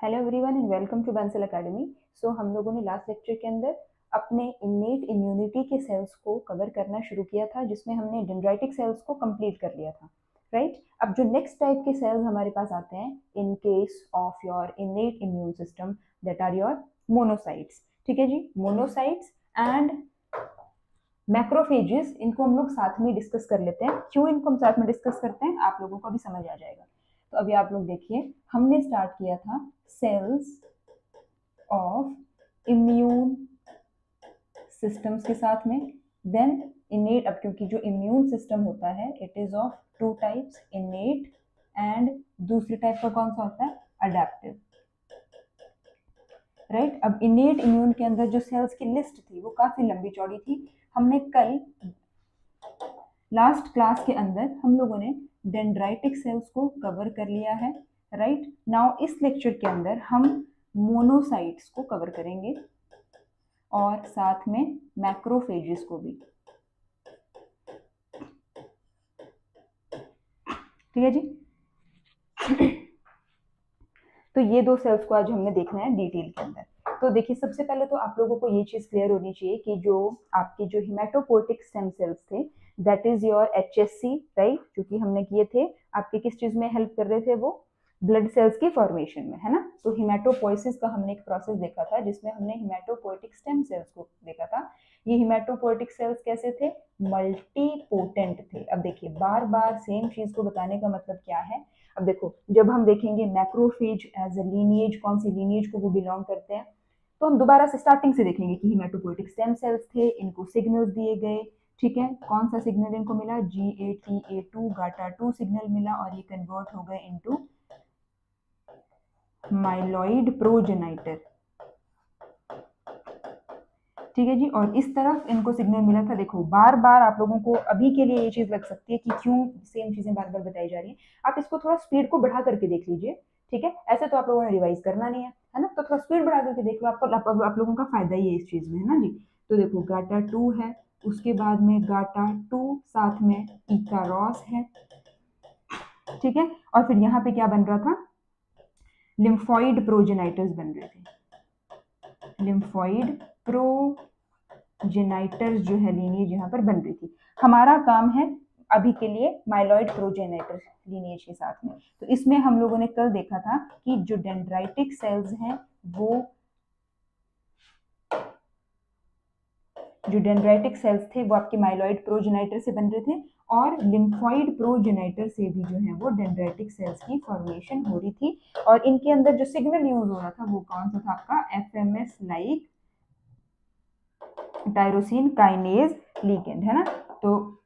Hello everyone and welcome to Bansal academy. हम लोगों ने लास्ट लेक्चर के अंदर अपने इन्नेट इम्यूनिटी के सेल्स को कवर करना शुरू किया था, जिसमें हमने डेंड्राइटिक सेल्स को कंप्लीट कर लिया था, राइट। अब जो नेक्स्ट टाइप के सेल्स हमारे पास आते हैं in case of your innate immune system, that are your monocytes. ठीक है जी, मोनोसाइट्स एंड मैक्रोफेजेस, इनको हम लोग साथ में डिस्कस कर लेते हैं। क्यों इनको हम साथ में डिस्कस करते हैं आप लोगों को भी समझ आ जाएगा। तो अभी आप लोग देखिए, हमने स्टार्ट किया था सेल्स ऑफ इम्यून सिस्टम्स के साथ में, देन इनेट। अब क्योंकि जो इम्यून सिस्टम होता है it is of two types, इनेट and दूसरी टाइप का कौन सा होता है, अडेप्टिव, राइट। अब इनेट इम्यून के अंदर जो सेल्स की लिस्ट थी वो काफी लंबी चौड़ी थी। हमने कल लास्ट क्लास के अंदर हम लोगों ने डेंड्राइटिक सेल्स को कवर कर लिया है, राइट। नाउ इस लेक्चर के अंदर हम मोनोसाइट्स को कवर करेंगे और साथ में मैक्रोफेजेस को भी। ठीक है जी। तो ये दो सेल्स को आज हमने देखना है डिटेल के अंदर। तो देखिए, सबसे पहले तो आप लोगों को ये चीज क्लियर होनी चाहिए कि जो आपके जो हिमेटोपोइटिक स्टेम सेल्स थे, that is your HSC, right, जो कि हमने किए थे, आपके किस चीज में हेल्प कर रहे थे, वो ब्लड सेल्स की फॉर्मेशन में, है ना। तो हिमेटोपोइसिस का हमने एक प्रोसेस देखा था जिसमें हमने हिमेटोपोइटिक स्टेम सेल्स को देखा था। ये हिमेटोपोइटिक सेल्स कैसे थे, मल्टीपोटेंट थे। अब देखिए, बार बार सेम चीज को बताने का मतलब क्या है। अब देखो, जब हम देखेंगे मैक्रोफेज एज अ लीनिएज, कौन सी लीनिएज को वो बिलोंग करते हैं, तो हम दोबारा से स्टार्टिंग से देखेंगे कि हिमेटोपोइटिक स्टेम सेल्स थे, इनको सिग्नल्स दिए गए। ठीक है, कौन सा सिग्नल इनको मिला, GATA2 GATA2 सिग्नल मिला और ये कन्वर्ट हो गए इनटू माइलॉइड प्रोजेनाइटर। ठीक है जी, और इस तरफ इनको सिग्नल मिला था। देखो, बार बार आप लोगों को अभी के लिए ये चीज लग सकती है कि क्यों सेम चीजें बार बार बताई जा रही है। आप इसको थोड़ा स्पीड को बढ़ा करके देख लीजिए। ठीक है, ऐसे तो आप लोगों ने रिवाइज करना नहीं है ना, तो थोड़ा स्पीड बढ़ा करके देख लो, आप लोगों का फायदा ही है इस चीज में, है ना जी। तो देखो, GATA2 है, उसके बाद में GATA2 साथ में इकारोस है। ठीक है, और फिर यहाँ पे क्या बन रहा था, लिम्फॉइड प्रोजेनाइटर्स बन रहे थे। लिम्फॉइड प्रोजेनाइटर्स जो है लीनिएज यहाँ पर बन रही थी। हमारा काम है अभी के लिए माइलॉइड प्रोजेनाइटर लीनिएज के साथ में। तो इसमें हम लोगों ने कल देखा था कि जो डेंड्राइटिक सेल्स हैं वो, जो डेंड्राइटिक सेल्स थे वो आपके माइलॉइड प्रोजेनाइटर से बन रहे थे, और लिम्फॉइड प्रोजेनाइटर से भी जो है वो डेंड्राइटिक सेल्स की फॉर्मेशन हो रही थी। और इनके अंदर जो सिग्नल यूज हो रहा था वो कौन सा था, आपका FMS like tyrosine kinase ligand, है ना। तो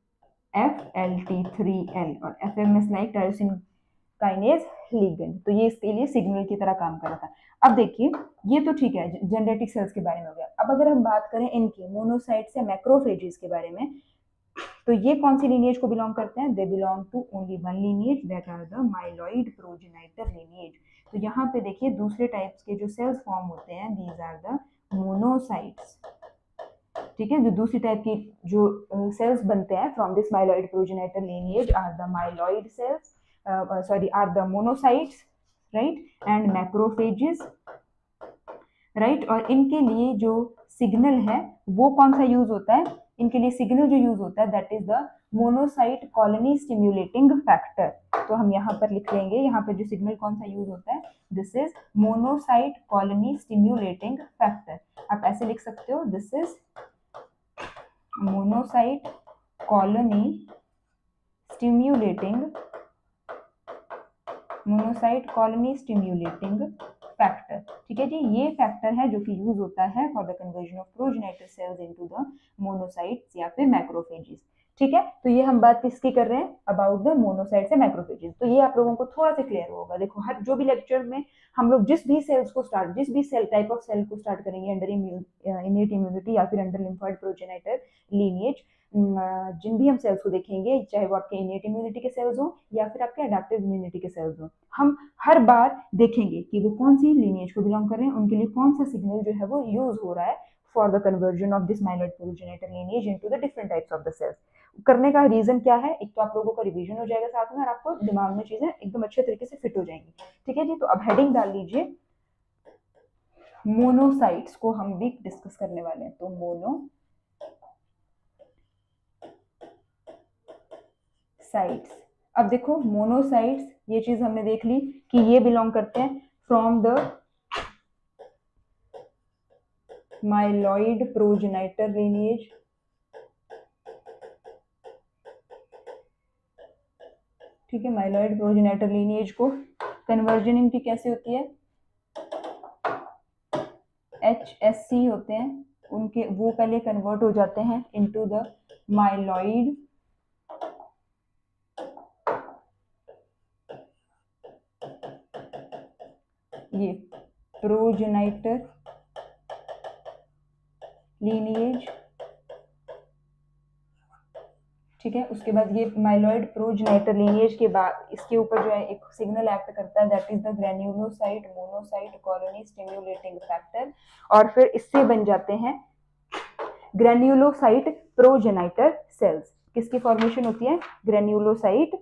FLT3L और FMS like tyrosine kinase ligand, तो ये इसके लिए सिग्नल की तरह काम कर रहा था। अब देखिए, ये तो ठीक है, जेनेटिक सेल्स के बारे में हो गया। अब अगर हम बात करें इनके मोनोसाइट्स या मैक्रोफेजेस के बारे में, तो ये कौन सी लीनिएज को बिलोंग करते हैं, they belong to only one lineage, that are the myeloid progenitor lineage. तो यहाँ पे देखिए, दूसरे टाइप्स के जो सेल्स फॉर्म होते हैं, दीज आर द मोनोसाइट्स। ठीक है, जो दूसरी टाइप की जो सेल्स बनते हैं from this myeloid progenitor lineage are the myeloid cells, are the monocytes, right, and macrophages, right. और इनके लिए जो सिग्नल है वो कौन सा यूज होता है, इनके लिए सिग्नल जो यूज होता है that is the monocyte colony stimulating factor. तो हम यहाँ पर लिख लेंगे, यहाँ पर जो सिग्नल कौन सा यूज होता है, this is monocyte colony stimulating factor. आप ऐसे लिख सकते हो, this is monocyte colony stimulating, monocyte colony stimulating factor. ठीक है जी, ये फैक्टर है जो कि यूज होता है for the conversion of progenitor cells into the monocytes या फिर मैक्रोफेजेस। ठीक है, तो ये हम बात किसकी कर रहे हैं, अबाउट द मोनोसाइट्स या मैक्रोफेजेस। तो ये आप लोगों को थोड़ा सा क्लियर होगा। देखो, हर जो भी लेक्चर में हम लोग जिस भी सेल्स को स्टार्ट, जिस भी सेल टाइप ऑफ सेल को स्टार्ट करेंगे अंडर इनेट इम्यूनिटी या फिर अंडर लिम्फॉइड प्रोजेनाइटर लीनिएज, जिन भी हम सेल्स को देखेंगे, चाहे वो आपके इनेट इम्यूनिटी के सेल्स हो या फिर आपके अडैप्टिव इम्यूनिटी के सेल्स हो, हम हर बार देखेंगे कि वो कौन सी लीनिएज को बिलोंग कर रहे हैं, उनके लिए कौन सा सिग्नल जो है वो यूज हो रहा है for the conversion of this myeloid progenitor lineage into the different types of the cells. करने का रीजन क्या है, एक तो आप लोगों का रिवीजन हो जाएगा साथ में, और आपको दिमाग में चीजें एकदम अच्छे तरीके से फिट हो जाएंगी। ठीक है जी, तो अब हेडिंग डाल लीजिए, मोनोसाइट्स को हम भी डिस्कस करने वाले हैं। तो मोनोसाइट्स, अब देखो मोनोसाइट्स, ये चीज हमने देख ली कि ये बिलोंग करते हैं from the myeloid progenitor lineage. ठीक है, माइलॉइड प्रोजेनाइटर लिनिएज को कन्वर्जन इनकी कैसे होती है, HSC होते हैं उनके, वो पहले कन्वर्ट हो जाते हैं इनटू द माइलॉइड ये प्रोजेनाइटर लीनिएज। ठीक है, उसके बाद ये माइलॉइड प्रोजेनाइटर लीनिएज के बाद इसके ऊपर जो है एक सिग्नल एक्ट करता है, that is the granulocyte monocyte colony stimulating factor, और फिर इससे बन जाते हैं ग्रेन्युलोसाइट प्रोजेनाइटर सेल्स। किसकी फॉर्मेशन होती है, ग्रेन्युलोसाइट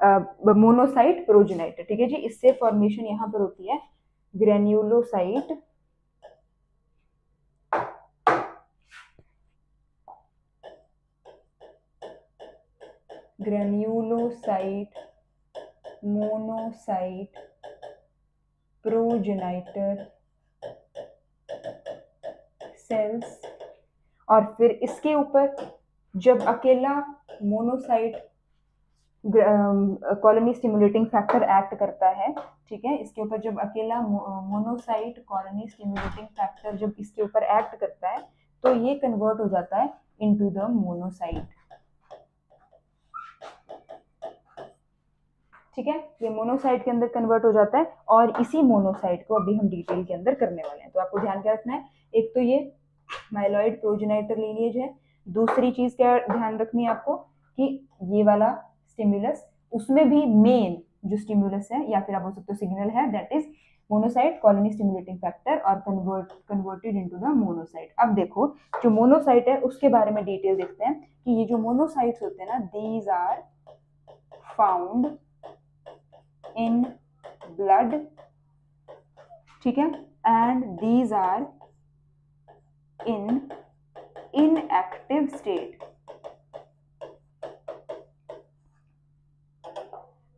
मोनोसाइट प्रोजेनाइटर। ठीक है जी, इससे फॉर्मेशन यहाँ पर होती है ग्रेन्युलोसाइट मोनोसाइट प्रोजेनाइटर सेल्स, और फिर इसके ऊपर जब अकेला monocyte colony stimulating factor act करता है, ठीक है, इसके ऊपर जब अकेला मोनोसाइट कॉलोनी स्टिमुलेटिंग फैक्टर जब इसके ऊपर एक्ट करता है तो ये कन्वर्ट हो जाता है इनटू द मोनोसाइट। ठीक है, ये मोनोसाइट के अंदर कन्वर्ट हो जाता है, और इसी मोनोसाइट को अभी हम डिटेल के अंदर करने वाले हैं। तो आपको ध्यान क्या रखना है, एक तो ये माइलॉइड प्रोजेनाइटर लीनिएज है, दूसरी चीज क्या ध्यान रखनी है आपको कि ये वाला स्टिमुलस, उसमें भी मेन जो स्टिमुलस है या फिर आप बोल सकते हो सिग्नल है, that is monocyte colony stimulating factor और कन्वर्टेड इनटू द मोनोसाइट। अब देखो जो मोनोसाइट है उसके बारे में डिटेल देखते हैं कि ये जो मोनोसाइट्स होते हैं ना, these are found in blood. ठीक है, and these are in inactive state.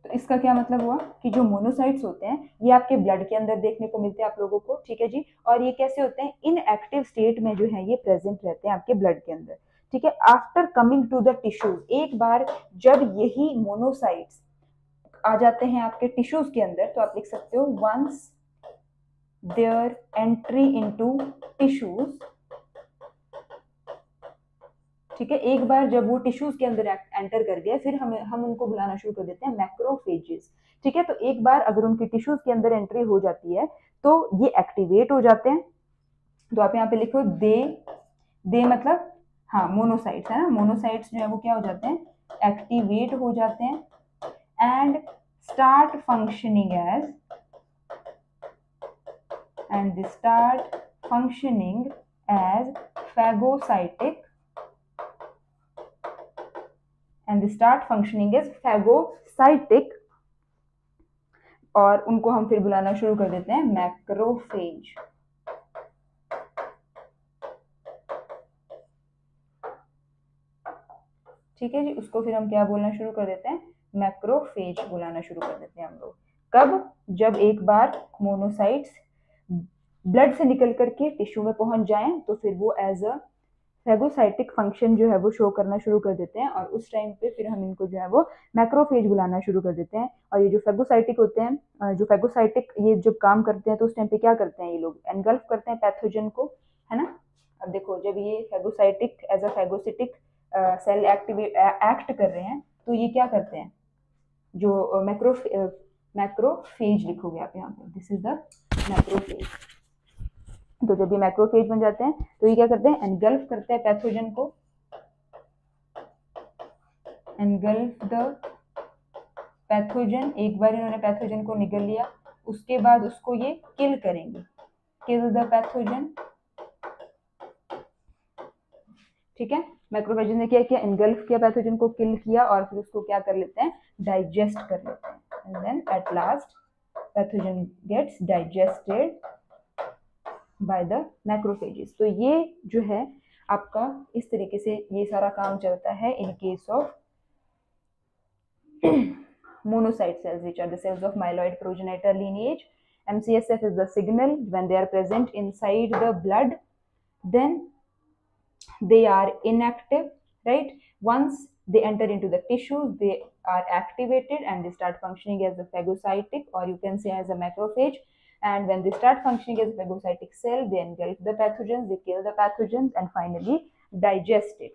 तो इसका क्या मतलब हुआ कि जो मोनोसाइट्स होते हैं ये आपके ब्लड के अंदर देखने को मिलते हैं आप लोगों को। ठीक है जी, और ये कैसे होते हैं, इनएक्टिव स्टेट में जो है ये प्रेजेंट रहते हैं आपके ब्लड के अंदर। ठीक है, after coming to the tissues, एक बार जब यही मोनोसाइट्स आ जाते हैं आपके टिश्यूज के अंदर, तो आप लिख सकते हो once their entry into tissues. ठीक है, एक बार जब वो टिश्यूज के अंदर एंटर कर गए फिर हम उनको बुलाना शुरू कर देते हैं मैक्रोफेजेस। ठीक है, तो एक बार अगर उनकी टिश्यूज के अंदर एंट्री हो जाती है तो ये एक्टिवेट हो जाते हैं। तो आप यहाँ पे लिखो दे मतलब हाँ मोनोसाइट्स है ना, मोनोसाइट्स जो है वो क्या हो जाते हैं, एक्टिवेट हो जाते हैं and start functioning as phagocytic और उनको हम फिर बुलाना शुरू कर देते हैं मैक्रोफेज। ठीक है जी, उसको फिर हम क्या बोलना शुरू कर देते हैं, मैक्रोफेज बुलाना शुरू कर देते हैं हम लोग। कब, जब एक बार मोनोसाइट्स ब्लड से निकल करके टिश्यू में पहुंच जाएं तो फिर वो एज अ फैगोसाइटिक फंक्शन जो है वो शो करना शुरू कर देते हैं, और उस टाइम पे फिर हम इनको जो है वो मैक्रोफेज बुलाना शुरू कर देते हैं। और ये जो फैगोसाइटिक होते हैं, जो फैगोसाइटिक ये जब काम करते हैं तो उस टाइम पे क्या करते हैं, ये लोग एनगल्फ करते हैं पैथोजन को, है ना। अब देखो जब ये phagocytic as a phagocytic cell act कर रहे हैं तो ये क्या करते हैं, जो मैक्रोफेज लिखोगे आप यहाँ पे, दिस इज द मैक्रोफेज। तो जब ये मैक्रोफेज बन जाते हैं तो ये क्या करते हैं, एनगल्फ करते हैं पैथोजन को, एनगल्फ द पैथोजन। एक बार इन्होंने पैथोजन को निगल लिया उसके बाद उसको ये किल करेंगे, किल द पैथोजन। ठीक है, मैक्रोफेज ने क्या किया, एनगल्फ किया पैथोजन को, किल किया, और फिर उसको क्या कर लेते हैं, डाइजेस्ट कर लेते हैं, and then at last pathogen gets digested by the macrophages. तो ये जो है आपका इस तरीके से ये सारा काम चलता है इन case of monocyte cells, which are the cells of myeloid progenitor lineage. MCSF is the signal when they are present inside the blood, then they are inactive, right? Once they enter into the tissues, they are activated and they start functioning as a phagocytic, or you can say as a macrophage. And when they start functioning as a phagocytic cell, they engulf the pathogens, they kill the pathogens, and finally digest it.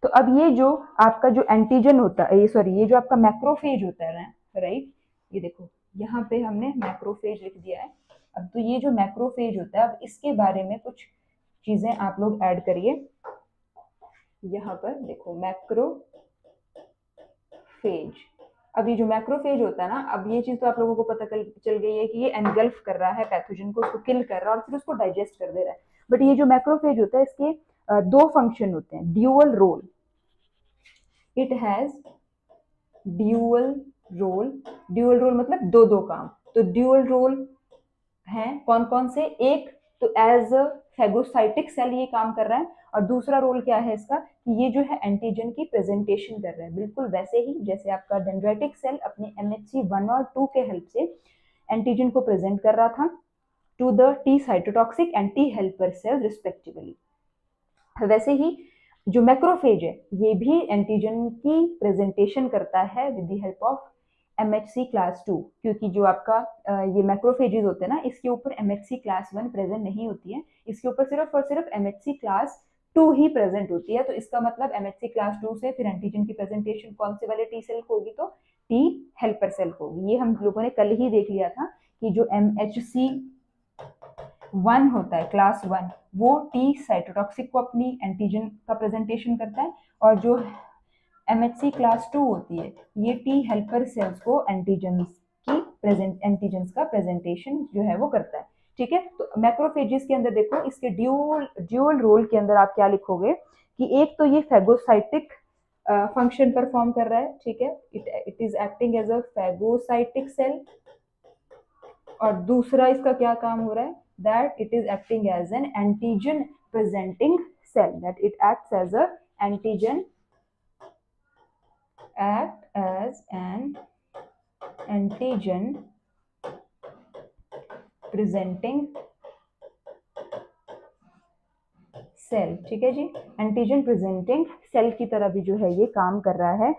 तो अब ये जो आपका जो antigen होता है, ये sorry, ये जो आपका मैक्रोफेज होता है, राइट, ये देखो यहाँ पे हमने मैक्रोफेज लिख दिया है। अब तो ये जो मैक्रोफेज होता है, अब इसके बारे में कुछ चीजें आप लोग ऐड करिए। यहाँ पर देखो मैक्रोफेज, अब ये जो मैक्रोफेज होता है ना, अब ये चीज तो आप लोगों को पता चल गई है कि ये एनगल्फ कर रहा है पैथोजन को, उसको किल कर रहा है और फिर उसको डाइजेस्ट कर दे रहा है। बट ये जो मैक्रोफेज होता है, इसके दो फंक्शन होते हैं, dual role, it has dual role. Dual role मतलब दो दो काम। तो ड्यूअल रोल है कौन कौन से, एक तो एज अ फैगोसाइटिक सेल ये काम कर रहा है, और दूसरा रोल क्या है इसका कि ये जो है एंटीजन की प्रेजेंटेशन कर रहा है, बिल्कुल वैसे ही जैसे आपका डेंड्राइटिक सेल अपने MHC 1 और 2 के हेल्प से एंटीजन को प्रेजेंट कर रहा था to the T cytotoxic and T helper cell respectively, वैसे ही जो मैक्रोफेज है ये भी एंटीजन की प्रेजेंटेशन करता है with the help of MHC class 2, क्योंकि जो आपका ये मैक्रोफेजेस होते हैं ना, इसके ऊपर MHC क्लास 1 प्रेजेंट नहीं होती है, इसके ऊपर सिर्फ और सिर्फ MHC क्लास 2 ही प्रेजेंट होती है। तो इसका मतलब MHC क्लास 2 से फिर एंटीजन की प्रेजेंटेशन कौन से वाले टी सेल को होगी, तो टी हेल्पर सेल को होगी। ये हम लोगों ने कल ही देख लिया था कि जो MHC 1 होता है क्लास 1, वो टी साइटोटॉक्सिक को अपनी एंटीजन का प्रेजेंटेशन करता है, और जो MHC क्लास 2 होती है ये टी हेल्पर सेल्स को एंटीजन्स का प्रेजेंटेशन जो है वो करता है। ठीक है, तो मैक्रोफेजेस के अंदर देखो इसके ड्यूअल रोल के अंदर आप क्या लिखोगे कि एक तो ये फैगोसाइटिक फंक्शन परफॉर्म कर रहा है, ठीक है, it is acting as a phagocytic cell, और दूसरा इसका क्या काम हो रहा है, that it is acting as an antigen presenting cell, that it acts as a antigen act as an antigen presenting cell. ठीक है जी, एंटीजन प्रेजेंटिंग सेल की तरह भी जो है ये काम कर रहा है।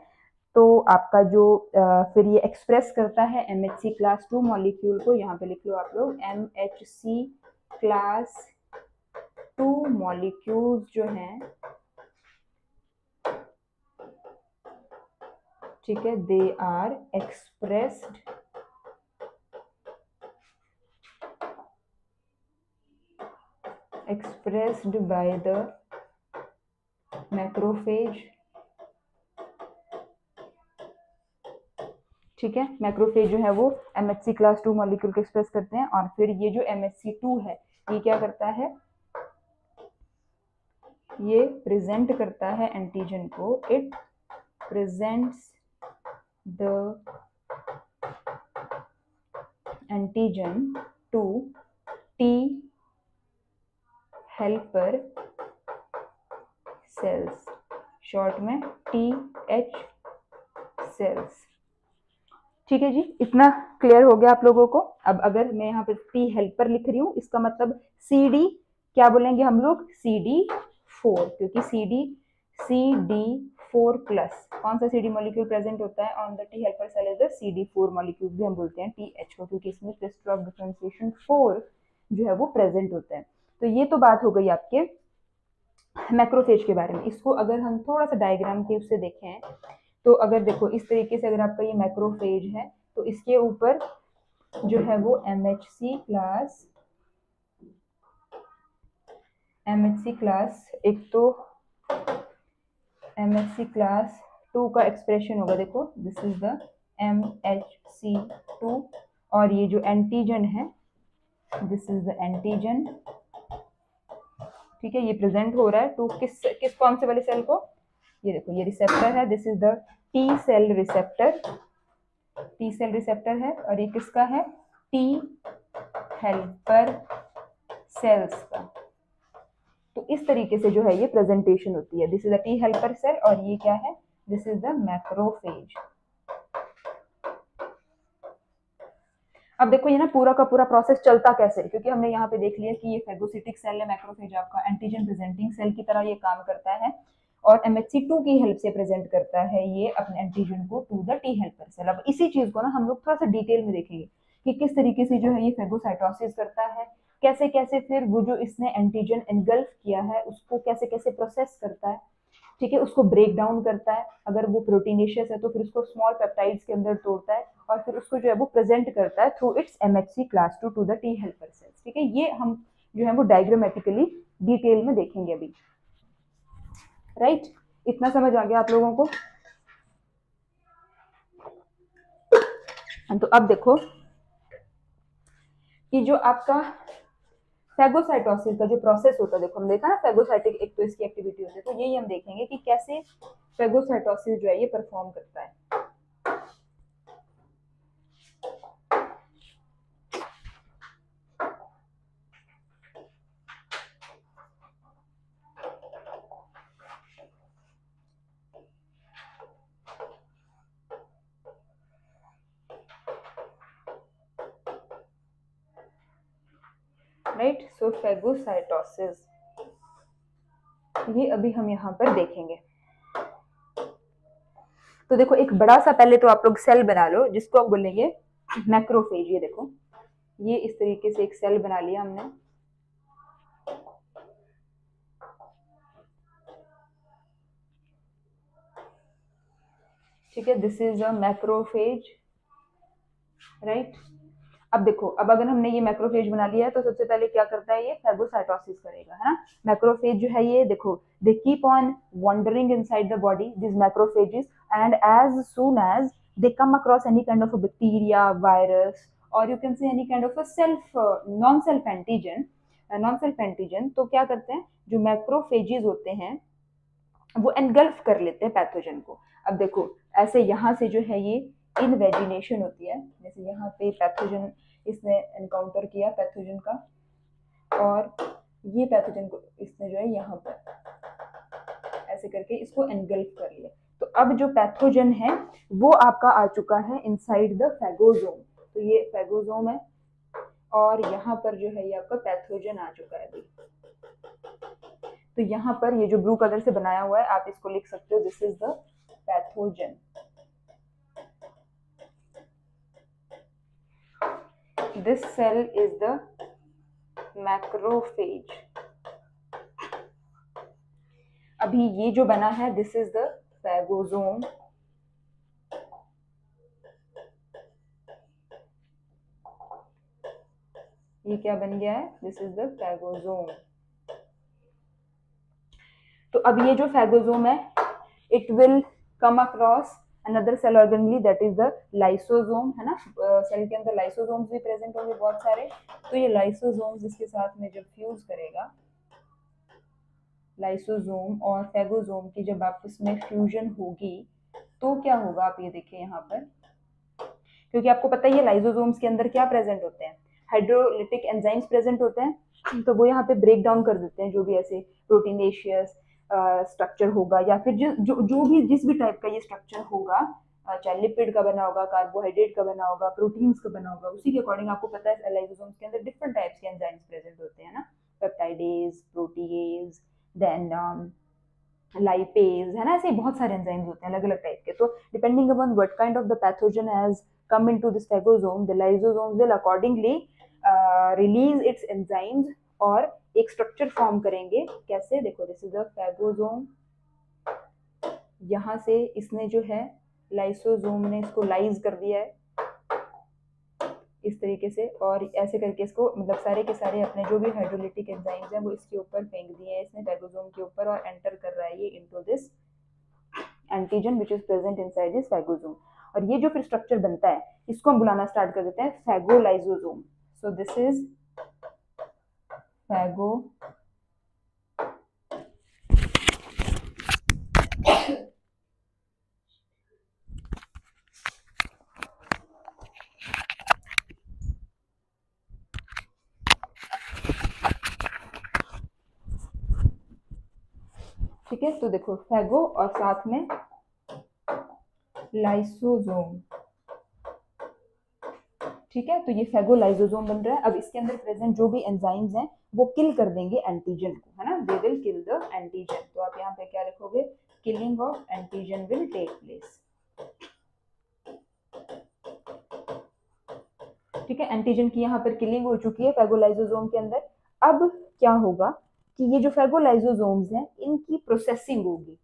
तो आपका जो फिर ये एक्सप्रेस करता है MHC क्लास 2 मॉलिक्यूल को, यहाँ पे लिख लो आप लोग MHC क्लास 2 मॉलिक्यूल्स जो हैं, ठीक है, they are expressed by the macrophage. ठीक है, मैक्रोफेज जो है वो MHC क्लास 2 मॉलिक्यूल को एक्सप्रेस करते हैं, और फिर ये जो MHC 2 है ये क्या करता है, ये प्रेजेंट करता है एंटीजन को, it presents the antigen to T helper cells, short में TH सेल्स। ठीक है जी, इतना क्लियर हो गया आप लोगों को। अब अगर मैं यहाँ पे टी हेल्पर लिख रही हूँ, इसका मतलब CD क्या बोलेंगे हम लोग, CD4, क्योंकि CD4 प्लस कौन सा CD मॉलिक्यूल प्रेजेंट होता है on the T helper cell is the CD4 molecule, भी हम बोलते हैं TH को, क्योंकि इसमें क्रिस्टल ऑफ डिफरेंशिएशन 4 जो है वो प्रेजेंट होता है। तो ये तो बात हो गई आपके मैक्रोफेज के बारे में। इसको अगर हम थोड़ा सा डायग्राम के उससे देखें, तो अगर देखो इस तरीके से अगर आपका ये मैक्रोफेज है, तो इसके ऊपर जो है वो MHC क्लास एक तो MHC क्लास 2 का एक्सप्रेशन होगा, देखो दिस इज द MHC2, और ये जो एंटीजन है दिस इज द एंटीजन। ठीक है, ये प्रेजेंट हो रहा है टू किस कौन से वाले सेल को, ये देखो ये रिसेप्टर है, this is the T cell receptor है, और ये किसका है, टी हेल्पर सेल्स का। तो इस तरीके से जो है ये प्रेजेंटेशन होती है। This is the T helper cell और ये क्या है, दिस इज द मैक्रोफेज। अब देखो ये ना पूरा का पूरा प्रोसेस चलता कैसे है, क्योंकि हमने यहाँ पे देख लिया कि ये फेगोसिटिक सेल है, मैक्रोफेज आपका एंटीजन प्रेजेंटिंग सेल की तरह ये काम करता है और MHC2 की हेल्प से प्रेजेंट करता है ये अपने एंटीजन को to the T helper cell. अब इसी चीज को ना हम लोग थोड़ा सा डिटेल में देखेंगे कि किस तरीके से जो है ये फेगोसाइटोसिस करता है, कैसे कैसे फिर वो जो इसने एंटीजन एनगल्फ किया है उसको कैसे कैसे प्रोसेस करता है, ठीक है, उसको ब्रेक डाउन करता है, अगर वो प्रोटीनेशियस है तो फिर उसको स्मॉल पेप्टाइड्स के अंदर तोड़ता है और फिर उसको जो है वो प्रेजेंट करता है through its MHC class 2 to the T helper cells. ठीक है, ये हम जो है वो डायग्रामेटिकली डिटेल में देखेंगे अभी। राइट, इतना समझ आ गया आप लोगों को? तो अब देखो कि जो आपका फेगोसाइटोसिस का जो प्रोसेस होता है, देखो हम देखा ना फेगोसाइटिक एक तो इसकी एक्टिविटी होती है, तो यही हम देखेंगे कि कैसे फेगोसाइटोसिस जो है ये परफॉर्म करता है। राइट, सो फेगोसाइटोसिस ये अभी हम यहाँ पर देखेंगे। तो देखो एक बड़ा सा पहले तो आप लोग सेल बना लो जिसको आप बोलेंगे मैक्रोफेज। ये देखो ये इस तरीके से एक सेल बना लिया हमने। ठीक है, this is a macrophage. Right, अब देखो अब अगर हमने ये मैक्रोफेज बना लिया है तो सबसे पहले क्या करता है, ये फेगोसाइटोसिस करेगा, है ना। मैक्रोफेज जो है ये देखो they keep on wandering inside the body this macrophages and as soon as they come across any kind of a bacteria, virus और you can say any kind of a self non self antigen, तो क्या करते हैं जो macrophages होते हैं वो engulf कर लेते हैं पैथोजन को। अब देखो ऐसे यहाँ से जो है ये इनवेजिनेशन होती है, जैसे यहाँ पे पैथोजन इसने एनकाउंटर किया पैथोजन का और ये पैथोजन को इसने जो है यहाँ पर ऐसे करके इसको एनगल्फ कर लिया। तो अब जो पैथोजन है वो आपका आ चुका है इनसाइड द फेगोजोम। तो ये फेगोजोम है और यहाँ पर जो है ये आपका पैथोजन आ चुका है अभी। तो यहाँ पर ये जो ब्लू कलर से बनाया हुआ है आप इसको लिख सकते हो, this is the pathogen. This cell is the macrophage। अभी ये जो बना है दिस इज द फेगोजोम। ये क्या बन गया है, दिस इज द फेगोजोम। तो अब ये जो फेगोजोम है it will come across another cell organelle that is the lysosome, है ना। सेल के अंदर लाइसोसोम्स भी प्रेजेंट होंगे बहुत सारे। तो ये लाइसोसोम्स इसके साथ में जब फ्यूज करेगा, लाइसोसोम और फेगोसोम की जब आपस में फ्यूजन होगी तो क्या होगा, आप ये देखिए यहाँ पर, क्योंकि आपको पता ही है लाइसोसोम्स के अंदर क्या प्रेजेंट होते हैं, हाइड्रोलिटिक एंजाइम्स प्रेजेंट होते हैं। तो वो यहाँ पे ब्रेक डाउन कर देते हैं जो भी ऐसे प्रोटीनेशियस स्ट्रक्चर होगा या फिर जो भी जिस भी टाइप का ये स्ट्रक्चर होगा, चाहे लिपिड का बना होगा, कार्बोहाइड्रेट का बना होगा, प्रोटीन्स का बना होगा, उसी के अकॉर्डिंग आपको पता है लाइसोसोम्स के अंदर डिफरेंट टाइप्स के एंजाइम्स प्रेजेंट होते हैं ना, पेप्टाइडेज, प्रोटीएज, देन लाइपेज, है ना। ऐसे बहुत सारे एंजाइम्स होते हैं अलग अलग टाइप के। तो depending upon what kind of the pathogen has come into this phagosome, the lysosomes will accordingly release its enzymes और एक स्ट्रक्चर फॉर्म करेंगे। कैसे, देखो दिस इज द फेगोसोम, यहाँ से इसने जो है लाइसोसोम ने इसको लाइज कर दिया है इस तरीके से और ऐसे करके इसको मतलब सारे के सारे अपने जो भी हाइड्रोलिटिक एंजाइम्स हैं वो इसके ऊपर फेंक दिए हैं इसने फेगोसोम के ऊपर और एंटर कर रहा है ये into this antigen which is present inside this phagosome. और ये जो फिर स्ट्रक्चर बनता है इसको हम बुलाना स्टार्ट कर देते हैं फेगोलाइसोसोम। सो दिस इज फेगो ठीक है, तो देखो फैगो और साथ में लाइसोसोम, ठीक है, तो ये फेगोलाइसोसोम बन रहा है। अब इसके अंदर प्रेजेंट जो भी एंजाइम्स हैं वो किल कर देंगे एंटीजन को, है ना, they will kill the antigen. तो आप यहाँ पे क्या लिखोगे, killing of antigen will take place, ठीक है। एंटीजन की यहाँ पर किलिंग हो चुकी है फेगोलाइसोसोम के अंदर। अब क्या होगा कि ये जो फेगोलाइसोसोम्स हैं इनकी प्रोसेसिंग होगी,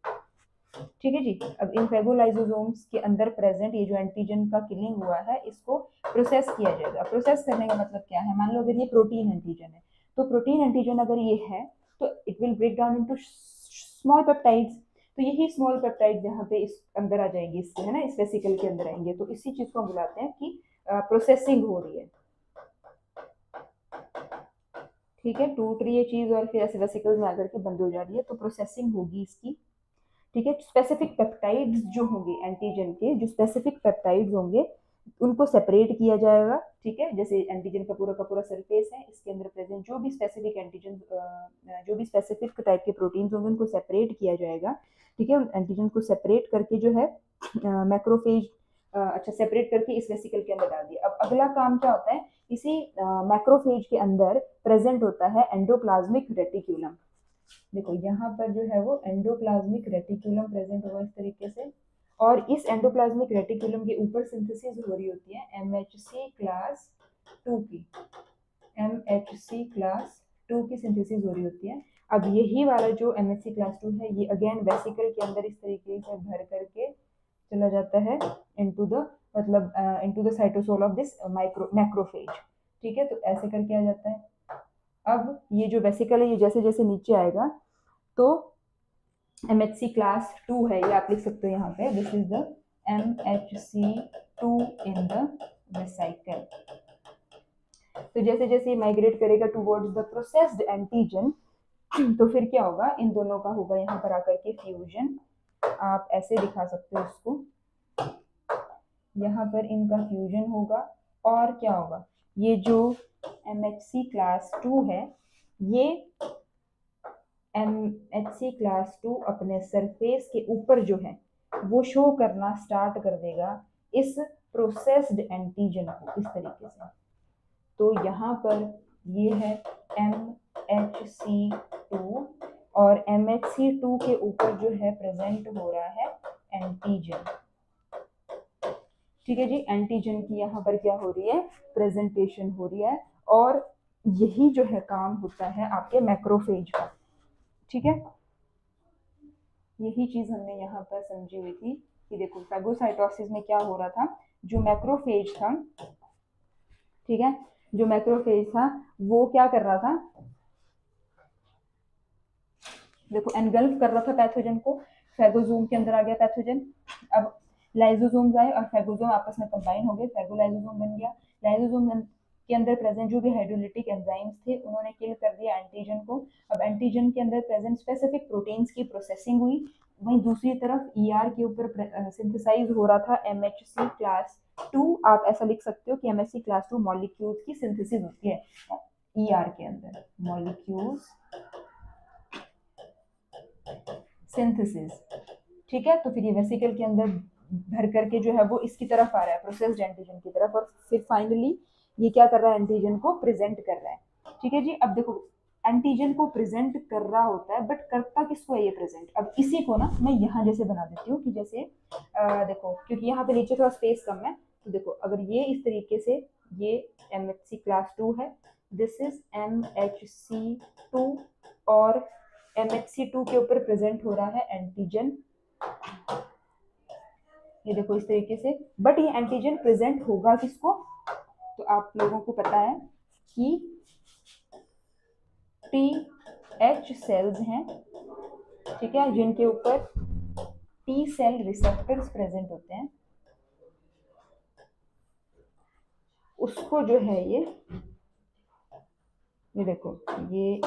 ठीक है जी। अब इन फेगोलाइसोसोम्स के अंदर प्रेजेंट ये जो एंटीजन का किलिंग हुआ है इसको प्रोसेस किया जाएगा। प्रोसेस करने का मतलब क्या है, मान लो अगर ये प्रोटीन एंटीजन है, तो प्रोटीन एंटीजन अगर ये है तो it will break down into small peptides, तो यही स्मॉल पेप्टाइड्स यहाँ पे इस अंदर आ जाएंगे इसके, है ना, इस वेसिकल के अंदर आएंगे। तो इसी चीज को बुलाते हैं कि प्रोसेसिंग हो रही है, ठीक है, टूट रही है चीज और फिर ऐसे वेसिकल्स में आकर के बंद हो जा रही है, तो प्रोसेसिंग होगी इसकी, ठीक है। स्पेसिफिक पेप्टाइड्स जो होंगे एंटीजन के, जो स्पेसिफिक पेप्टाइड्स होंगे उनको सेपरेट किया जाएगा, ठीक है। जैसे एंटीजन का पूरा सरफेस है, इसके अंदर प्रेजेंट जो भी स्पेसिफिक एंटीजन, जो भी स्पेसिफिक टाइप के प्रोटीन्स होंगे उनको सेपरेट किया जाएगा, ठीक है। उन एंटीजन को सेपरेट करके जो है मैक्रोफेज, अच्छा, सेपरेट करके इस वेसिकल के अंदर डाल दिया। अब अगला काम क्या होता है, इसी मैक्रोफेज के अंदर प्रेजेंट होता है एंडोप्लाज्मिक रेटिक्यूलम। देखो यहाँ पर जो है वो एंडोप्लाज्मिक रेटिकुलम प्रेजेंट होगा इस तरीके से, और इस एंडोप्लाज्मिक रेटिकुलम के ऊपर सिंथेसिस हो रही होती है एमएचसी क्लास 2 की, एमएचसी क्लास 2 की सिंथेसिस हो रही होती है। अब यही वाला जो एमएचसी क्लास 2 है ये अगेन वेसिकल के अंदर इस तरीके से भर करके चला जाता है इनटू द, मतलब into the cytosol of this macrophage, ठीक है। तो ऐसे करके आ जाता है। अब ये जो वेसिकल है ये जैसे जैसे नीचे आएगा तो MHC क्लास 2 है, ये आप लिख सकते हो यहाँ पे, this is the MHC2 in the vesicle. तो जैसे जैसे ये माइग्रेट करेगा टुवर्ड्स द प्रोसेस्ड एंटीजन, तो फिर क्या होगा, इन दोनों का होगा यहाँ पर आकर के फ्यूजन, आप ऐसे दिखा सकते हो इसको, यहाँ पर इनका फ्यूजन होगा। और क्या होगा, ये जो MHC क्लास 2 है ये MHC क्लास 2 अपने सरफेस के ऊपर जो है वो शो करना स्टार्ट कर देगा इस प्रोसेस्ड एंटीजन को इस तरीके से। तो यहाँ पर ये है MHC2 और MHC2 के ऊपर जो है प्रेजेंट हो रहा है एंटीजन, ठीक है जी। एंटीजन की यहाँ पर क्या हो रही है, प्रेजेंटेशन हो रही है, और यही जो है काम होता है आपके मैक्रोफेज का, ठीक है। यही चीज हमने यहाँ पर समझी हुई थी कि देखो फेगोसाइटोसिस में क्या हो रहा था, जो मैक्रोफेज था, ठीक है, जो मैक्रोफेज था वो क्या कर रहा था, देखो एनगल्फ कर रहा था पैथोजन को, फेगोसोम के अंदर आ गया पैथोजन। अब लाइसोसोम्स आए और फेगोसोम आपस में कंबाइन हो गए, फेगोलाइसोसोम बन गया। लाइसोसोम के अंदर प्रेजेंट जो भी हाइड्रोलिटिक एंजाइम्स थे उन्होंने किल कर दिया एंटीजन को। अब एंटीजन के अंदर प्रेजेंट स्पेसिफिक प्रोटीन्स की प्रोसेसिंग हुई, वहीं दूसरी तरफ ईआर के ऊपर सिंथेसाइज हो रहा था एमएचसी क्लास 2। आप ऐसा लिख सकते हो कि एमएचसी क्लास 2 मॉलिक्यूल्स की सिंथेसिस होती है ईआर के अंदर, मॉलिक्यूल्स सिंथेसिस, ठीक है। तो फिर ये वेसिकल के अंदर भर करके जो है वो इसकी तरफ आ रहा है, प्रोसेस्ड एंटीजन की तरफ, और फिर फाइनली ये क्या कर रहा है, एंटीजन को प्रेजेंट कर रहा है, ठीक है जी। अब देखो एंटीजन को प्रेजेंट कर रहा होता है, बट करता किसको है ये प्रेजेंट, अब इसी को ना मैं यहाँ जैसे बना देती हूँ कि जैसे देखो, क्योंकि यहाँ पे नीचे थोड़ा स्पेस कम है, तो देखो अगर ये इस तरीके से, ये MHC क्लास 2 है, दिस इज MHC2, और MHC2 के ऊपर प्रेजेंट हो रहा है एंटीजन, ये देखो इस तरीके से। बट ये एंटीजन प्रेजेंट होगा किसको, तो आप लोगों को पता है कि TH सेल्स हैं, ठीक है, जिनके ऊपर T सेल रिसेप्टर्स प्रेजेंट होते हैं, उसको जो है ये देखो ये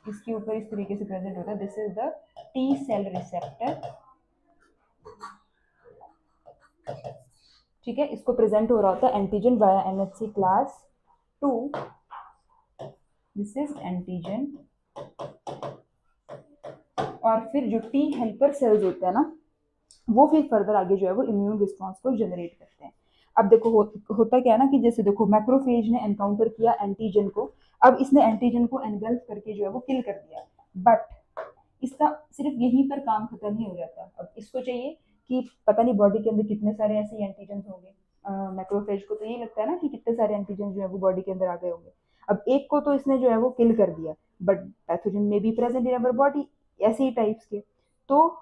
इसके ऊपर इस तरीके से प्रेजेंट होता है, this is the T cell receptor, ठीक है। इसको प्रेजेंट हो रहा होता है antigen by MHC class 2, this is antigen, और फिर जो टी हेल्पर सेल्स होते हैं ना, वो फिर फर्दर आगे जो है वो इम्यून रिस्पॉन्स को जनरेट करते हैं। अब देखो होता क्या है ना कि जैसे देखो मैक्रोफेज ने एनकाउंटर किया एंटीजन को, अब इसने एंटीजन को एनगल्फ करके जो है वो किल कर दिया, बट इसका सिर्फ यहीं पर काम खत्म नहीं हो जाता। अब इसको चाहिए कि पता नहीं बॉडी के अंदर कितने सारे ऐसे एंटीजन होंगे, मैक्रोफेज को तो यही लगता है ना कि कितने सारे एंटीजन जो है वो बॉडी के अंदर आ गए होंगे। अब एक को तो इसने जो है वो किल कर दिया, बट पैथोजन में भी प्रेजेंट इन अवर बॉडी, ऐसे ही टाइप्स के। तो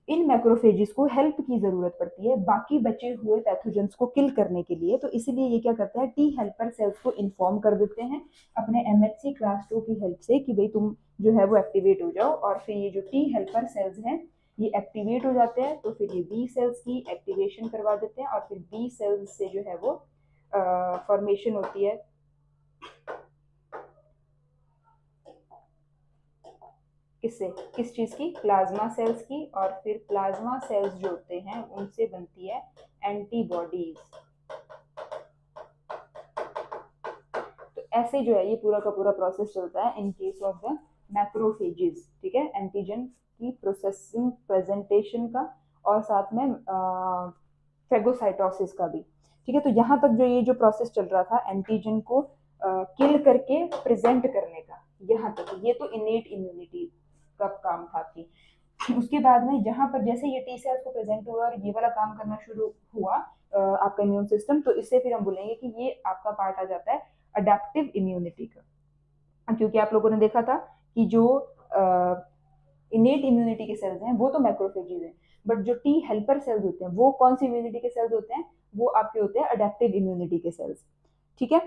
इन मैक्रोफेजेस को हेल्प की जरूरत पड़ती है बाकी बचे हुए पैथोजेंस को किल करने के लिए। तो इसीलिए ये क्या करता है, टी हेल्पर सेल्स को इन्फॉर्म कर देते हैं अपने एमएचसी क्लास 2 की हेल्प से कि भाई तुम जो है वो एक्टिवेट हो जाओ। और फिर ये जो टी हेल्पर सेल्स हैं ये एक्टिवेट हो जाते हैं, तो फिर ये बी सेल्स की एक्टिवेशन करवा देते हैं, और फिर बी सेल्स से जो है वो फॉर्मेशन होती है किससे, किस चीज की, प्लाज्मा सेल्स की। और फिर प्लाज्मा सेल्स जो होते हैं उनसे बनती है एंटीबॉडीज। तो ऐसे जो है ये पूरा का पूरा प्रोसेस चलता है इन केस ऑफ द मैक्रोफेजेस, ठीक है, एंटीजन की प्रोसेसिंग प्रेजेंटेशन का और साथ में फेगोसाइटोसिस का भी, ठीक है। तो यहाँ तक जो ये जो प्रोसेस चल रहा था एंटीजन को किल करके प्रेजेंट करने का, यहाँ तक ये तो इनेट इम्यूनिटी का काम था। कि उसके बाद में जहां पर जैसे ये टी सेल्स को प्रेजेंट हुआ और ये वाला काम करना शुरू हुआ आपका इम्यून सिस्टम, तो इससे फिर हम बोलेंगे कि ये आपका पार्ट आ जाता है अडेप्टिव इम्यूनिटी का। क्योंकि आप लोगों ने देखा था कि जो इनेट इम्यूनिटी के सेल्स हैं वो तो मैक्रोफेजेस हैं, बट जो टी हेल्पर सेल्स होते हैं वो कौन सी इम्यूनिटी के सेल्स होते हैं, वो आपके होते हैं अडेप्टिव इम्यूनिटी के सेल्स, ठीक है।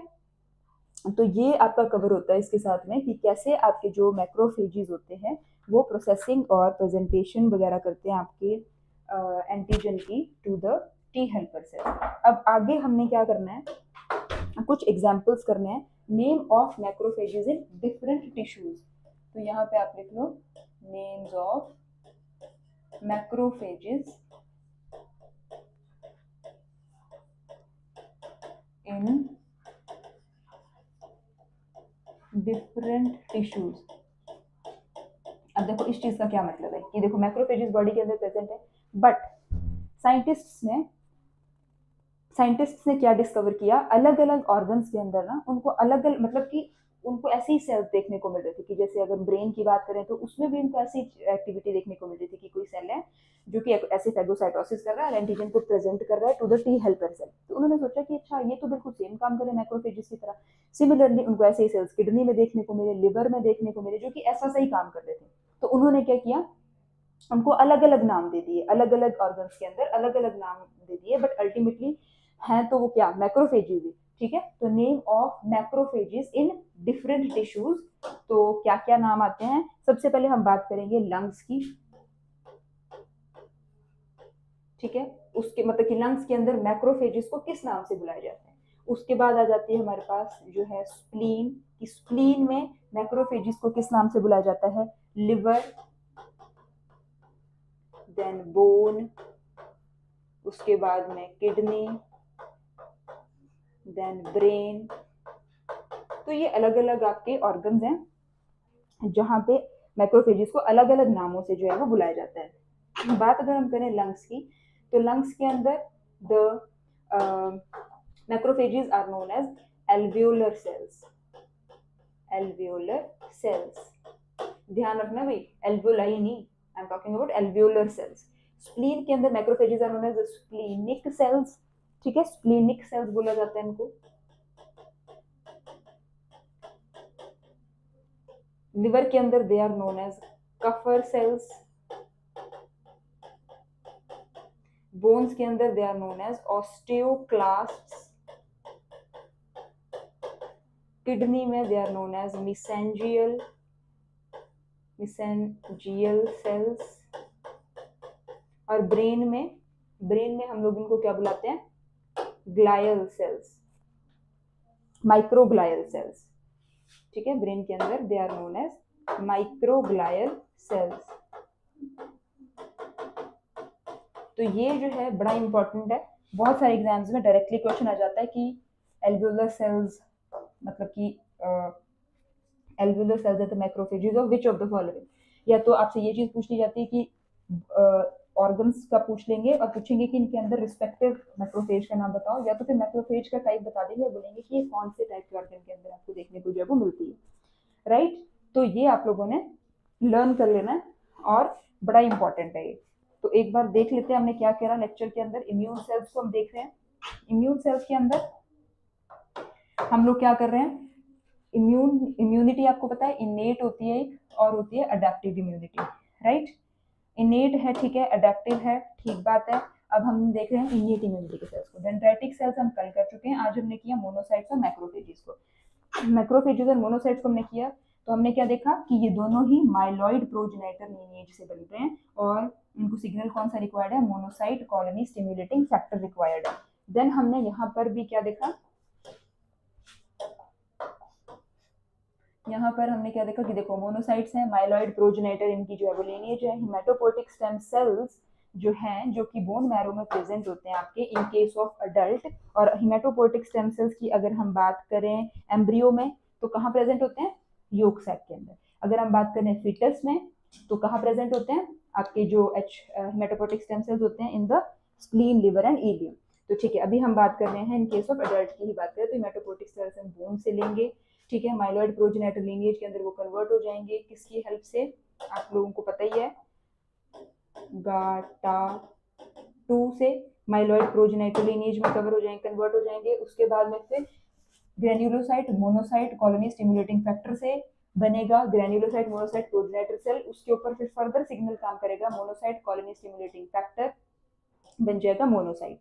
तो ये आपका कवर होता है इसके साथ में कि कैसे आपके जो मैक्रोफेजेस होते हैं वो प्रोसेसिंग और प्रेजेंटेशन वगैरह करते हैं आपके एंटीजन की to the T helper cell. अब आगे हमने क्या करना है, कुछ एग्जांपल्स करने हैं। Name of macrophages in different tissues, तो यहाँ पे आप लिख लो names of macrophages in different tissues. अब देखो इस चीज का क्या मतलब है कि देखो मैक्रोफेजेस बॉडी के अंदर प्रेजेंट है, बट साइंटिस्ट्स ने क्या डिस्कवर किया, अलग अलग ऑर्गन्स के अंदर ना उनको अलग अलग मतलब कि उनको ऐसी ही सेल्स देखने को मिल रही थी कि जैसे अगर ब्रेन की बात करें तो उसमें भी उनको ऐसी एक्टिविटी देखने को मिल रही थी कि कोई सेल है जो कि ऐसे फेगोसाइटोसिस कर रहा है, एंटीजन को प्रेजेंट कर रहा है to the T helper cell. तो उन्होंने सोचा कि अच्छा ये तो बिल्कुल सेम काम करे मैक्रोफेजेस की तरह। सिमिलरली उनको ऐसे ही सेल्स किडनी में देखने को मिले, लिवर में देखने को मिले, जो कि ऐसा सही काम कर रहे थे। तो उन्होंने क्या किया, उनको अलग अलग नाम दे दिए, अलग अलग ऑर्गन्स के अंदर अलग अलग नाम दे दिए, बट अल्टीमेटली है तो वो क्या, मैक्रोफेजेस ही, ठीक है। तो name of macrophages in different tissues, तो क्या क्या नाम आते हैं। सबसे पहले हम बात करेंगे लंग्स की, ठीक है, उसके मतलब कि लंग्स के अंदर मैक्रोफेजेस को किस नाम से बुलाया जाता है। उसके बाद आ जाती है हमारे पास जो है स्प्लीन, कि स्प्लीन में मैक्रोफेजेस को किस नाम से बुलाया जाता है, लिवर, देन बोन, उसके बाद में किडनी, देन ब्रेन। तो ये अलग अलग आपके ऑर्गन्स हैं जहां पे मैक्रोफेजेस को अलग अलग नामों से जो है वो बुलाया जाता है। बात अगर हम करें लंग्स की, तो लंग्स के अंदर the macrophages are known as alveolar cells, alveolar cells, ध्यान रखना भाई, एल्वियोलाई नहीं, I am talking about alveolar cells. Spleen के अंदर macrophages are known as splenic cells, ठीक है, स्प्लीनिक सेल्स बोला जाता है इनको। लिवर के अंदर they are known as Kupffer cells, bones के अंदर they are known as osteoclasts, kidney में they are known as mesangial cells, और ब्रेन में हम लोग इनको क्या बुलाते हैं, ग्लायल सेल्स, माइक्रोग्लायल सेल्स, ठीक है। ब्रेन के अंदर they are known as microglial cells. तो ये जो है बड़ा इंपॉर्टेंट है, बहुत सारे एग्जाम्स में डायरेक्टली क्वेश्चन आ जाता है कि एल्वियोलर सेल्स मतलब कि alveolar cells are the macrophages of which of the following, या तो आपसे ये चीज पूछ ली जाती है कि ऑर्गन्स का पूछ लेंगे और पूछेंगे कि इनके अंदर रिस्पेक्टिव मैक्रोफेज का नाम बताओ, या तो फिर मैक्रोफेज का टाइप बता देंगे और बोलेंगे कि ये कौन से टाइप के ऑर्गन के अंदर आपको देखने को जो है वो मिलती है, राइट। तो ये आप लोगों ने लर्न कर लेना है और बड़ा इंपॉर्टेंट है ये। तो एक बार देख लेते हैं हमने क्या करा लेक्चर के अंदर। इम्यून सेल्स को हम देख रहे हैं। इम्यून सेल्स के अंदर हम लोग क्या कर रहे हैं, इम्यूनिटी आपको पता है इनेट होती है और होती है अडेप्टिव इम्यूनिटी, राइट। इनेट है, ठीक है, अडेप्टिव है, ठीक बात है। अब हम देख रहे हैं इनेट इम्यूनिटी के सेल्स को। डेंड्राइटिक सेल्स हम कल कर चुके हैं, आज हमने किया मोनोसाइट्स और मैक्रोफेजेस को। मैक्रोफेजेस और मोनोसाइट्स को हमने किया तो हमने क्या देखा कि ये दोनों ही माइलॉइड प्रोजेनिटर लीनिएज से बन रहे हैं और इनको सिग्नल कौन सा रिक्वायर्ड है, monocyte colony stimulating factor required है। देन हमने यहाँ पर भी क्या देखा, यहाँ पर हमने क्या देखा कि देखो मोनोसाइट्स हैं, माइलॉइड प्रोजेनिटर इनकी जो है वो लीनिएज है। हेमेटोपोइटिक स्टेम सेल्स जो हैं, जो कि बोन मैरो में प्रेजेंट होते हैं आपके इन केस ऑफ अडल्ट। और हेमेटोपोइटिक स्टेम सेल्स की अगर हम बात करें एम्ब्रियो में तो कहाँ प्रेजेंट होते हैं, योग सैक के अंदर। अगर हम बात करें फीटस में तो कहाँ प्रेजेंट होते हैं, आपके जो हेमेटोपोइटिक स्टेम सेल्स होते हैं in the spleen, liver and ileum. तो ठीक है, अभी हम बात कर रहे हैं इन केस ऑफ अडल्ट की ही बात करें तो हेमेटोपोइटिक सेल्स हम बोन से लेंगे, ठीक है। माइलॉइड प्रोजेनिटर लीनिएज के अंदर वो कन्वर्ट हो जाएंगे किसकी हेल्प से, आप लोगों को पता ही है, गाटा2 से माइलॉइड प्रोजेनिटर लीनिएज में कवर हो जाएंगे, कन्वर्ट हो जाएंगे। उसके बाद में फिर granulocyte monocyte colony stimulating factor से बनेगा ग्रेन्युलोसाइट मोनोसाइट प्रोजेनिटर सेल। उसके ऊपर फिर फर्दर सिग्नल काम करेगा, मोनोसाइट कॉलोनी स्टिम्युलेटिंग फैक्टर बन जाएगा मोनोसाइट।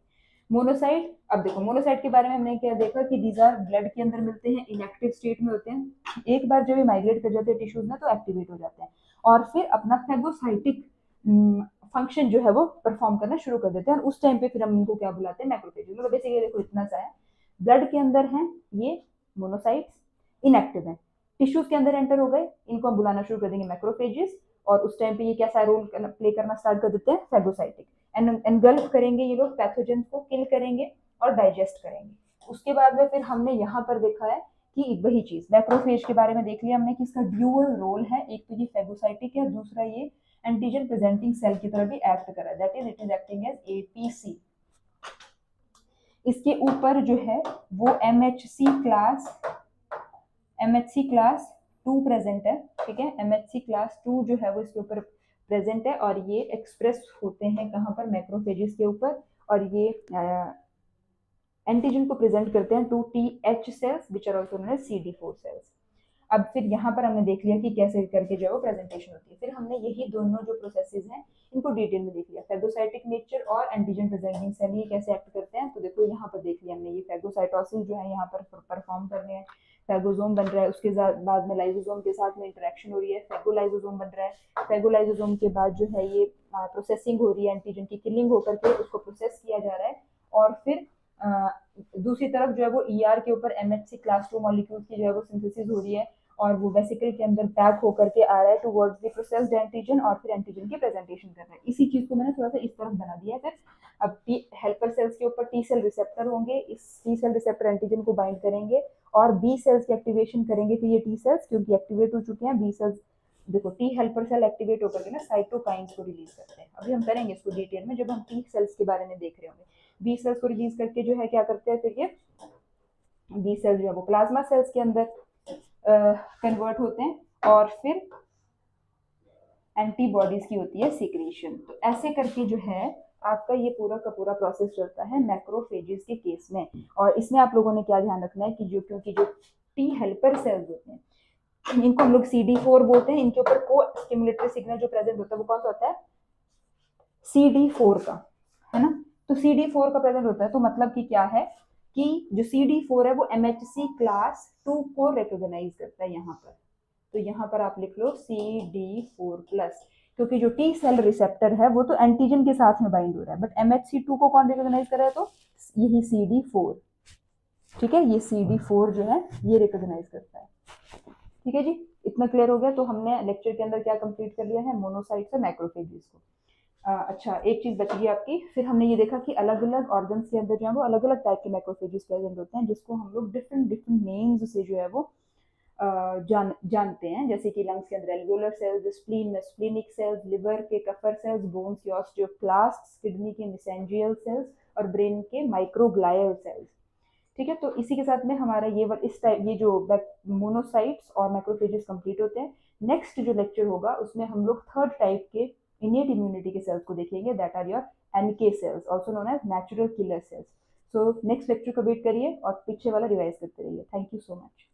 मोनोसाइट, अब देखो मोनोसाइट के बारे में हमने क्या देखा कि दीज आर ब्लड के अंदर मिलते हैं, इनएक्टिव स्टेट में होते हैं। एक बार जब ये माइग्रेट कर जाते हैं टिश्यूज में तो एक्टिवेट हो जाते हैं और फिर अपना फैगोसाइटिक फंक्शन जो है वो परफॉर्म करना शुरू कर देते हैं और उस टाइम पे फिर हम इनको क्या बुलाते हैं, मैक्रोफेज। मतलब बेसिकली देखो इतना सा है, ब्लड के अंदर हैं ये मोनोसाइट्स, इनएक्टिव हैं, टिश्यूज के अंदर एंटर हो गए, इनको हम बुलाना शुरू कर देंगे मैक्रोफेजेस और उस टाइम पे ये कैसा रोल प्ले करना स्टार्ट कर देते हैं, फैगोसाइटिक। एनगल्फ करेंगे ये लोग, पैथोजेंस को किल करेंगे और डाइजेस्ट करेंगे। उसके बाद में फिर हमने यहाँ पर देखा है कि वही चीज मैक्रोफेज के बारे में देख लिया हमने कि इसका ड्यूअल रोल है, एक तो ये फैगोसाइटिक है, दूसरा ये एंटीजन प्रेजेंटिंग सेल की तरह भी एक्ट कर रहा है, that is it is acting as APC. इसके ऊपर जो है वो एमएचसी क्लास 2 प्रेजेंट है, ठीक है। एमएचसी क्लास 2 जो है वो इसके ऊपर प्रेजेंट है और ये एक्सप्रेस होते हैं कहाँ पर, मैक्रोफेजेस के ऊपर। और ये एंटीजन को प्रेजेंट करते हैं to TH cells which are also known as CD4 cells. अब फिर यहाँ पर हमने देख लिया कि कैसे करके जो है वो प्रेजेंटेशन होती है। फिर हमने यही दोनों जो प्रोसेसेस हैं इनको डिटेल में देख लिया, फैगोसाइटिक नेचर और एंटीजन प्रेजेंटिंग सेल ये कैसे एक्ट करते हैं। तो देखो यहाँ पर देख लिया हमने, ये फैगोसाइटोसिस जो है यहाँ पर परफॉर्म कर रहे हैं, फैगोसोम बन रहा है, उसके बाद में लाइसोसोम के साथ में इंटरेक्शन हो रही है, फैगोलाइसोसोम बन रहा है। फैगोलाइसोसोम के बाद जो है ये प्रोसेसिंग हो रही है, एंटीजन की किलिंग होकर के उसको प्रोसेस किया जा रहा है और फिर दूसरी तरफ जो है वो ER के ऊपर MHC क्लास 2 मॉलिक्यूल की जो है वो सिंथेसिस हो रही है और वो वेसिकल के अंदर पैक होकर के आ रहा है टुवर्ड्स द प्रोसेस्ड एंटीजन और फिर एंटीजन की प्रेजेंटेशन कर रहा है। इसी चीज को मैंने थोड़ा सा इस तरफ बना दिया है। फिर अब टी हेल्पर सेल्स के ऊपर T सेल रिसेप्टर होंगे, इस T सेल रिसेप्टर एंटीजन को बाइंड करेंगे और B सेल्स की एक्टिवेशन करेंगे। फिर ये T सेल्स क्योंकि एक्टिवेट हो चुके हैं, B सेल्स देखो T हेल्पर सेल एक्टिवेट होकर के ना साइटोकाइंस को रिलीज करते हैं। अभी हम करेंगे इसको डिटेल में जब हम T सेल्स के बारे में देख रहे होंगे। B सेल्स को रिलीज करके जो है क्या करते हैं, फिर ये B सेल्स जो है वो प्लाज्मा सेल्स के अंदर कन्वर्ट होते हैं और फिर एंटीबॉडीज की होती है सीक्रेशन। तो ऐसे करके जो है आपका ये पूरा का पूरा प्रोसेस चलता है मैक्रोफेजेस के केस में। और इसमें आप लोगों ने क्या ध्यान रखना है कि क्योंकि जो टी हेल्पर सेल्स होते हैं इनको हम लोग CD4 बोलते हैं, इनके ऊपर को स्टिमुलेटरी सिग्नल जो प्रेजेंट होता है वो कौन सा होता है, CD4 का, है ना। तो CD4 का प्रेजेंट होता है तो मतलब कि क्या है कि जो CD4 है वो MHC क्लास 2 को रिकॉग्नाइज करता है यहाँ पर। तो यहाँ पर आप लिख लो CD4+, क्योंकि जो T सेल रिसेप्टर है वो तो एंटीजन के साथ में बाइंड हो रहा है, बट MHC2 को कौन रिकॉग्नाइज कर रहा है, तो यही CD4, ठीक है। ये CD4 जो है ये रिकॉग्नाइज करता है, ठीक है जी। इतना क्लियर हो गया। तो हमने लेक्चर के अंदर क्या कंप्लीट कर लिया है, मोनोसाइट्स और मैक्रोफेजेस को। अच्छा, एक चीज बच गई आपकी। फिर हमने ये देखा कि अलग अलग ऑर्गन्स के अंदर जो है वो अलग अलग टाइप के मैक्रोफेजेस प्रेजेंट होते हैं जिसको हम लोग डिफरेंट नेम्स से जो है वो जानते हैं, जैसे कि लंग्स के अंदर एल्वियोलर सेल्स, स्प्लीन में स्प्लीनिक सेल्स, लिवर के कफर सेल्स, बोन्स के ऑस्टियोक्लास्ट्स, किडनी के मेसेंजियल सेल्स और ब्रेन के माइक्रोग्लाइल सेल्स। ठीक है, तो इसी के साथ में हमारा इस टाइप ये जो मोनोसाइट्स और मैक्रोफेजेस कंप्लीट होते हैं। नेक्स्ट जो लेक्चर होगा उसमें हम लोग थर्ड टाइप के इनियट इम्यूनिटी के सेल्स को देखेंगे, that are your NK cells, also known as natural killer cells. So next lecture को वेट करिए और पीछे वाला रिवाइज करते रहिए। Thank you so much.